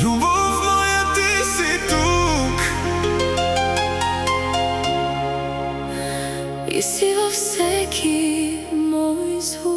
Любов моя, ти си тук и си във всеки мой звук.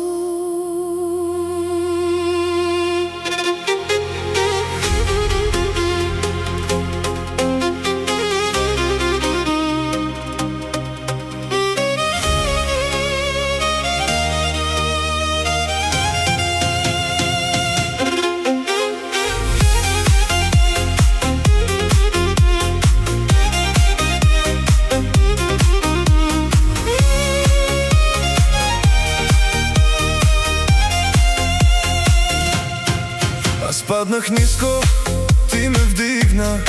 Аз паднах ниско, ти ме вдигна,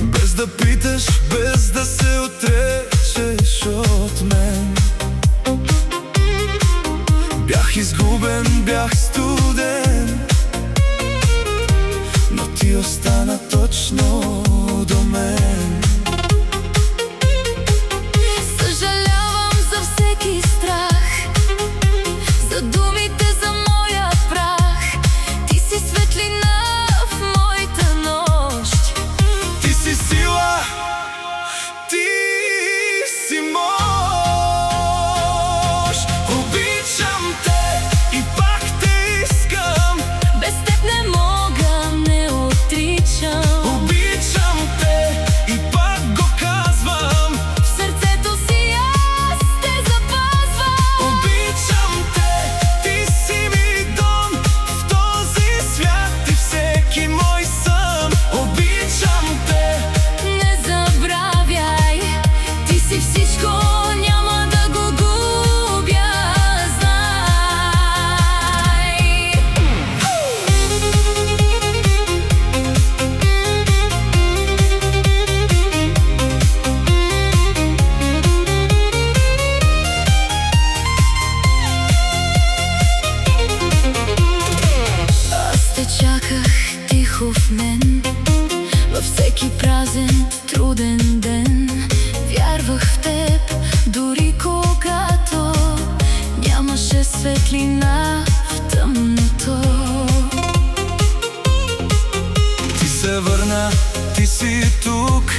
без да питаш, без да се отречеш от мен. Бях изгубен, бях студен, но ти остана точно до мен. Съжалявам за всеки страх, за думите, за моя прах. Ти си светлина в моята нощ. Ти си сила, ти си мощ. Обичам те и пак те искам, Без теб не мога, не отричам. обичам те и пак го казвам. В сърцето си аз те запазвам. Обичам те, ти си ми дом в този свят и всеки мой сън. Обичам те, Не забравяй, ти си всичко, няма да го губя, знай. Аз те чаках тихо в мен, във всеки празен, труден ден. Вярвах в теб, дори когато нямаше светлина в тъмното. ти се върна, ти си тук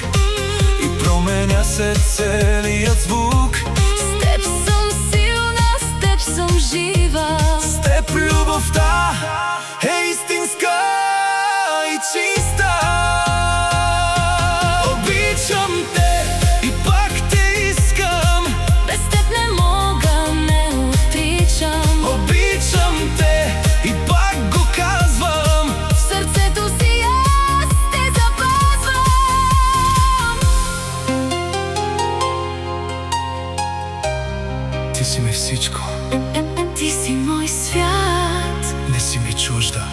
и променя се целият звук. С теб съм силна, с теб съм жива. С теб любовта е истинска и чиста. Обичам те и пак те искам, Без теб не мога, не отричам. обичам те и пак го казвам. В сърцето си аз те запазвам. Ти си ми всичко, Ти си мой свят, не си ми чужда.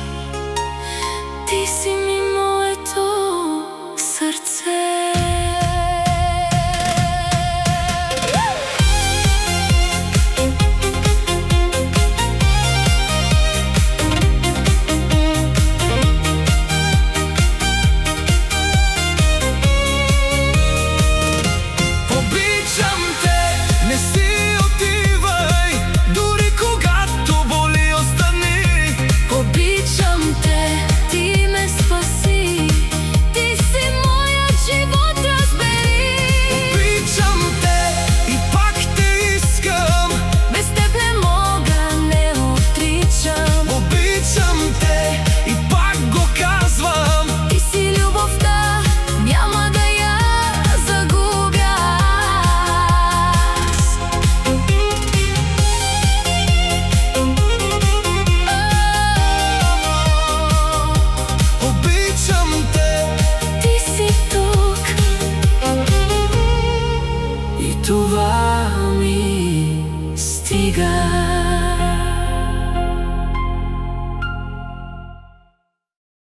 ти си ми моето сърце. Обичам те, не си отивай, дори когато боли остани. Обичам те, ти ме спаси, ти си моят живот, разбери. Обичам те и пак те искам, Без теб не мога, не отричам. обичам те и пак го казвам. Ти си любовта, няма да я загубя аз. Обичам те Ти си тук и това ми стига.